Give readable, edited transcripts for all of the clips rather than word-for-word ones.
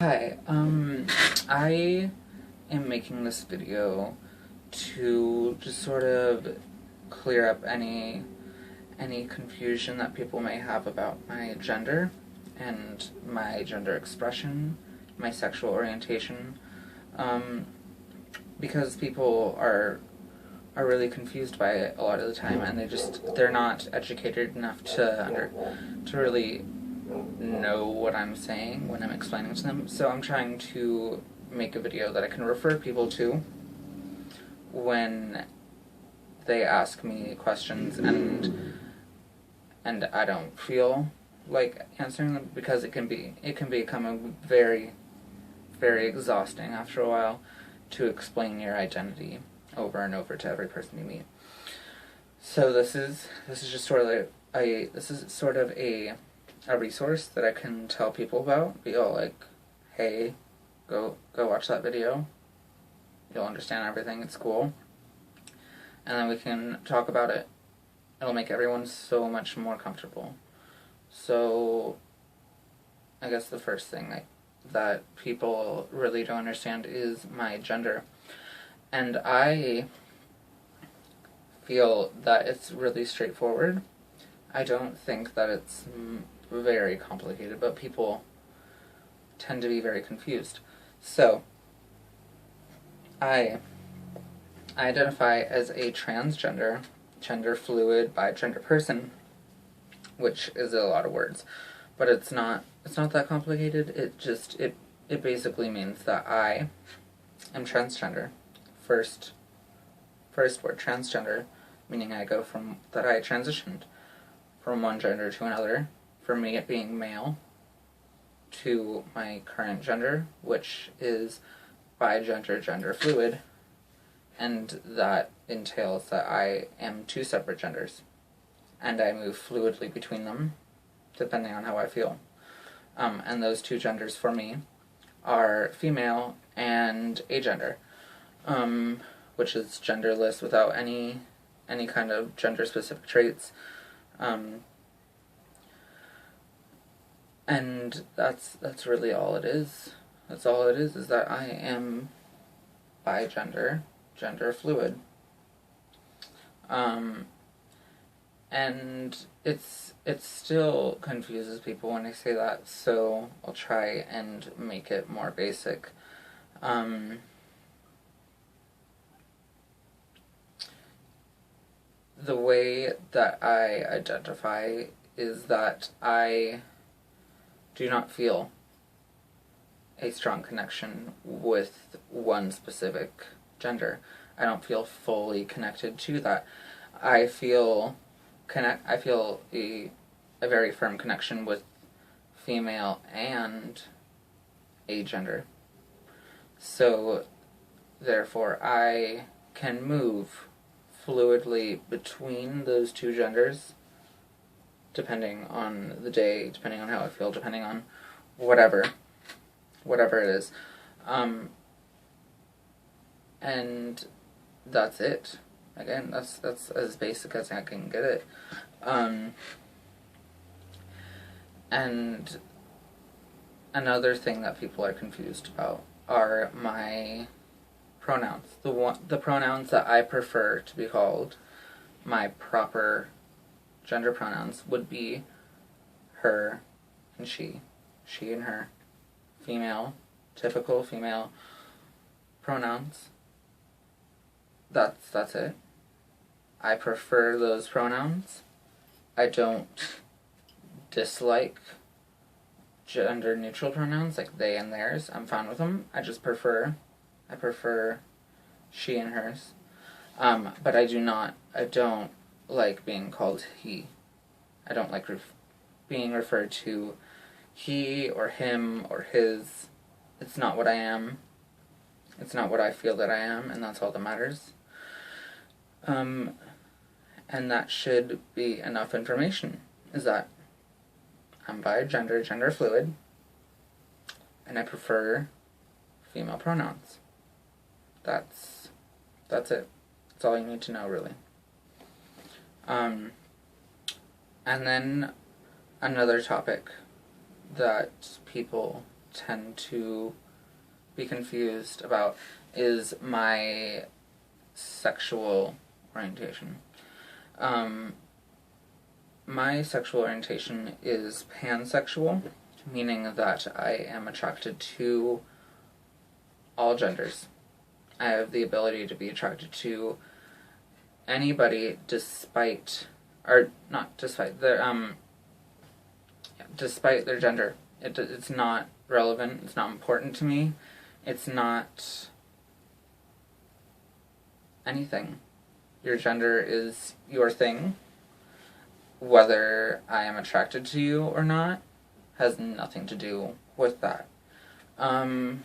Hi, I am making this video to just sort of clear up any confusion that people may have about my gender and my gender expression, my sexual orientation, um, because people are really confused by it a lot of the time, and they're not educated enough to really know what I'm saying when I'm explaining to them. So I'm trying to make a video that I can refer people to when they ask me questions and I don't feel like answering them, because it can become a very exhausting after a while to explain your identity over and over to every person you meet. So this is just sort of a resource that I can tell people about. Be all like, hey, go watch that video. You'll understand everything. It's cool. And then we can talk about it. It'll make everyone so much more comfortable. So I guess the first thing that people really don't understand is my gender. And I feel that it's really straightforward. I don't think that it's very complicated, but people tend to be very confused. So, I identify as a transgender, gender fluid, bigender person, which is a lot of words, but it's not that complicated. It basically means that I am transgender. First word, transgender, meaning I transitioned from one gender to another, for me it being male, to my current gender, which is bigender, gender fluid, and that entails that I am two separate genders, and I move fluidly between them, depending on how I feel. And those two genders for me are female and agender, which is genderless without any kind of gender-specific traits. And that's really all it is. That's all it is that I am bigender, gender fluid. And it still confuses people when I say that, so I'll try and make it more basic. The way that I identify is that I do not feel a strong connection with one specific gender. I don't feel fully connected to that. I feel a very firm connection with female and agender. So therefore I can move fluidly between those two genders, depending on the day, depending on how I feel, depending on whatever it is. And that's it. Again, that's as basic as I can get it. And another thing that people are confused about are my pronouns. The pronouns that I prefer to be called, my proper gender pronouns, would be her and she and her, female, typical female pronouns. That's it. I prefer those pronouns. I don't dislike gender neutral pronouns like they and theirs. I'm fine with them. I prefer she and hers. But I don't like being called he. I don't like being referred to he or him or his. It's not what I am. It's not what I feel that I am, and that's all that matters. And that should be enough information, is that I'm bigender, gender fluid, and I prefer female pronouns. That's it. That's all you need to know, really. And then another topic that people tend to be confused about is my sexual orientation. My sexual orientation is pansexual, meaning that I am attracted to all genders. I have the ability to be attracted to anybody despite their gender. It's not relevant, it's not important to me, it's not anything. Your gender is your thing. Whether I am attracted to you or not has nothing to do with that. And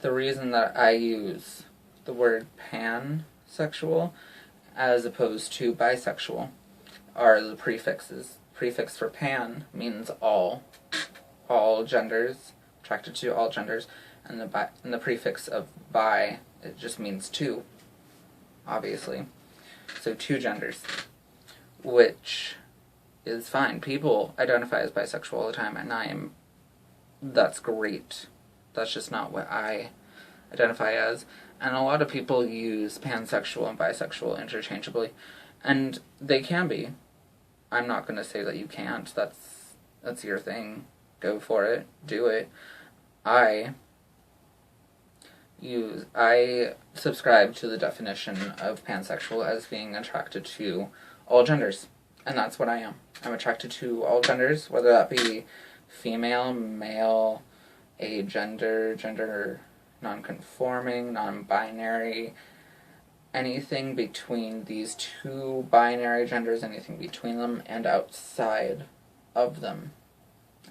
the reason that I use the word pansexual as opposed to bisexual are the prefixes. Prefix for pan means all genders, attracted to all genders, and the prefix of bi, it just means two, obviously. So two genders, which is fine. People identify as bisexual all the time, and that's great. That's just not what I identify as. And a lot of people use pansexual and bisexual interchangeably, and they can be. I'm not going to say that you can't. That's your thing. Go for it. Do it. I subscribe to the definition of pansexual as being attracted to all genders. And that's what I am. I'm attracted to all genders, whether that be female, male, agender, gender non-conforming, non-binary, anything between these two binary genders, anything between them and outside of them.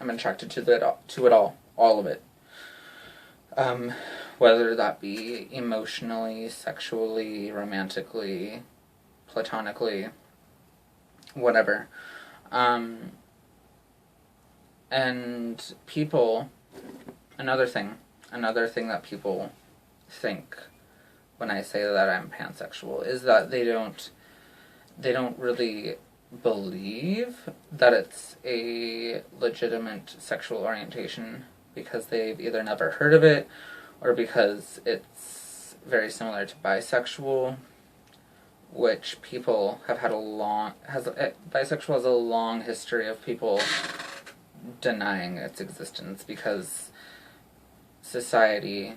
I'm attracted to it all of it. Whether that be emotionally, sexually, romantically, platonically, whatever. And people, another thing that people think when I say that I'm pansexual is that they don't really believe that it's a legitimate sexual orientation because they've either never heard of it or because it's very similar to bisexual, which people have had bisexual has a long history of people denying its existence because society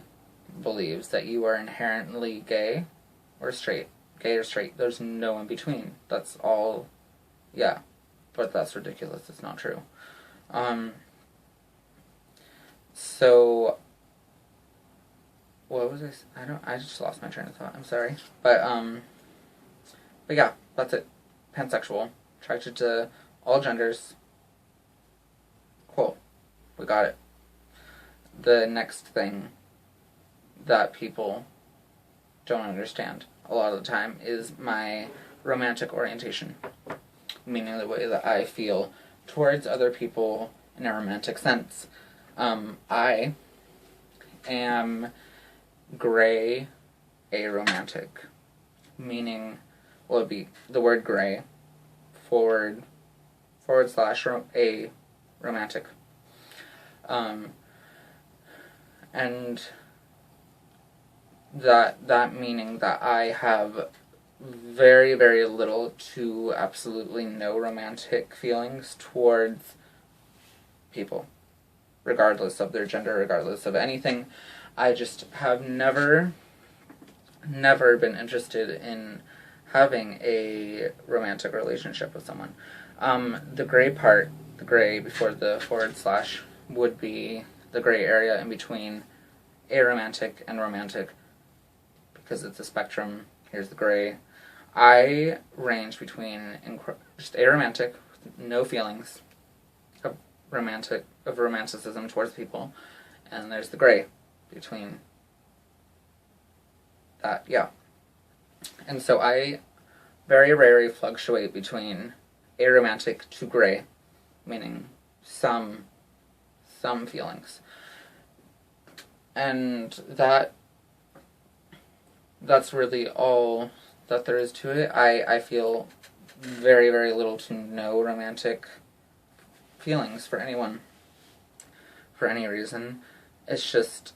believes that you are inherently gay or straight. There's no in between. That's all, yeah, but that's ridiculous. It's not true. So, what was I just lost my train of thought. I'm sorry. But yeah, that's it. Pansexual. Attracted to all genders. Cool. We got it. The next thing that people don't understand a lot of the time is my romantic orientation. Meaning the way that I feel towards other people in a romantic sense. I am gray aromantic, meaning, well, it'd be the word gray forward slash a romantic. And that meaning that I have very, very little to absolutely no romantic feelings towards people, regardless of their gender, regardless of anything. I just have never been interested in having a romantic relationship with someone. The gray part, the gray before the forward slash, would be the gray area in between aromantic and romantic, because it's a spectrum. Here's the gray. I range between just aromantic, with no feelings of romanticism towards people, and there's the gray between that, yeah. And so I very rarely fluctuate between aromantic to gray, meaning some feelings. And that's really all that there is to it. I feel very, very little to no romantic feelings for anyone. for any reason. It's just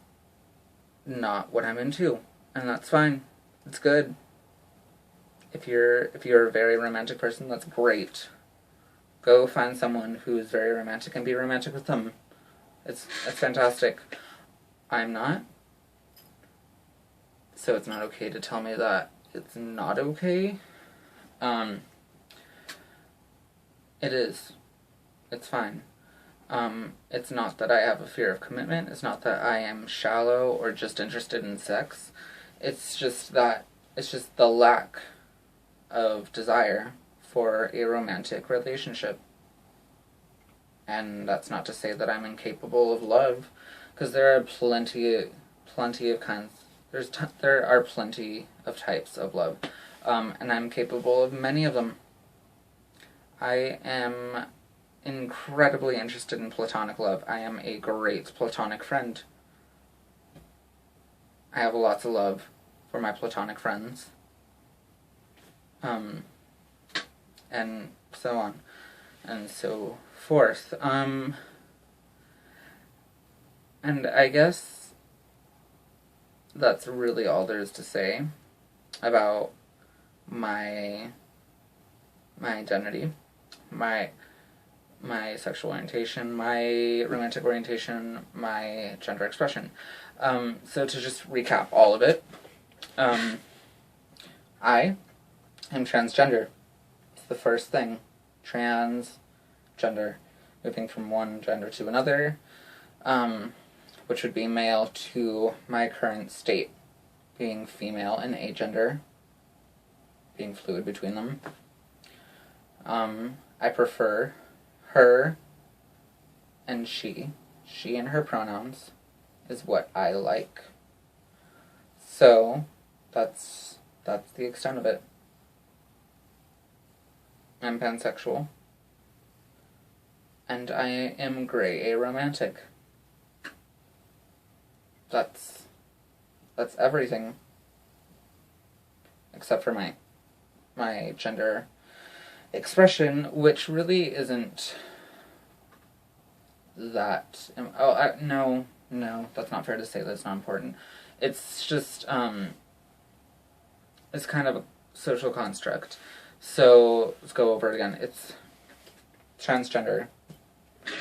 not what I'm into, and that's fine. It's good. If you're a very romantic person, that's great. Go find someone who is very romantic and be romantic with them. It's fantastic. I'm not. So it's not okay to tell me that it's not okay. It is. It's fine. It's not that I have a fear of commitment. It's not that I am shallow or just interested in sex. It's just the lack of desire for a romantic relationship. And that's not to say that I'm incapable of love, because there are plenty of kinds. There are plenty of types of love, and I'm capable of many of them. I am incredibly interested in platonic love. I am a great platonic friend. I have lots of love for my platonic friends. And so on, and so forth. And I guess that's really all there is to say about my identity, my sexual orientation, my romantic orientation, my gender expression. So to just recap all of it, I am transgender. It's the first thing. Transgender. Moving from one gender to another, which would be male to my current state, being female and agender, being fluid between them. I prefer her and she. She and her pronouns is what I like. So, that's the extent of it. I'm pansexual. And I am gray aromantic. That's everything. Except for my gender expression, which really isn't that... No, that's not fair to say. That's not important. It's just, it's kind of a social construct. So, let's go over it again. It's transgender,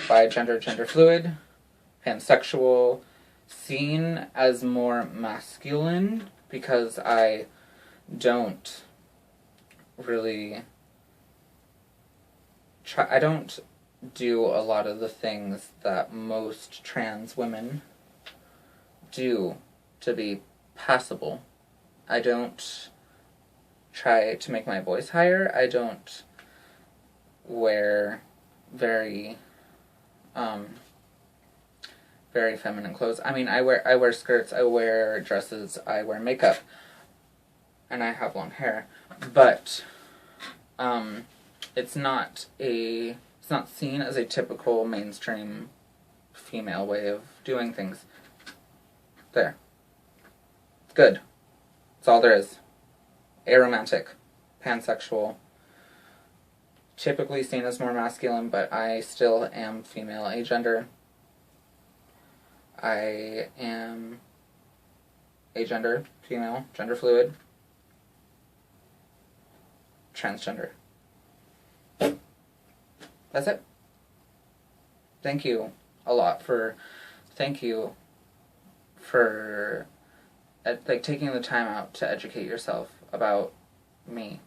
bigender, gender fluid, pansexual, seen as more masculine, because I don't really I don't do a lot of the things that most trans women do to be passable. I don't try to make my voice higher. I don't wear very feminine clothes. I mean, I wear skirts, I wear dresses, I wear makeup, and I have long hair. But it's not seen as a typical mainstream female way of doing things. There. It's good. That's all there is. Aromantic, pansexual, typically seen as more masculine, but I still am female agender. I am agender, female, gender fluid, transgender. That's it. Thank you a lot for taking the time out to educate yourself about me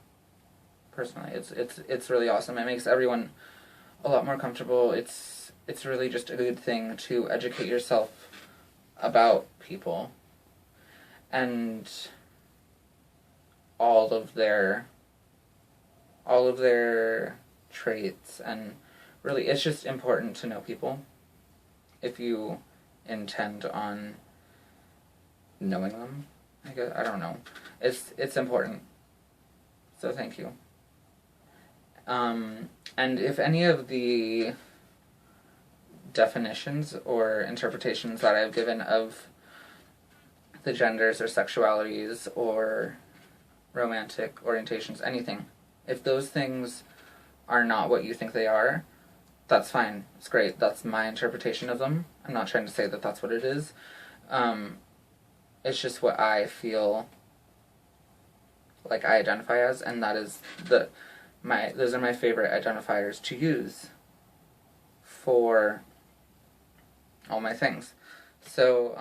personally. It's really awesome. It makes everyone a lot more comfortable. It's really just a good thing to educate yourself about people and all of their traits, and really it's just important to know people if you intend on knowing them. I guess, I don't know. It's important. So thank you. And if any of the definitions or interpretations that I've given of the genders or sexualities or romantic orientations, anything, if those things are not what you think they are, that's fine. It's great. That's my interpretation of them. I'm not trying to say that that's what it is. It's just what I feel like I identify as, and that is those are my favorite identifiers to use for all my things. So,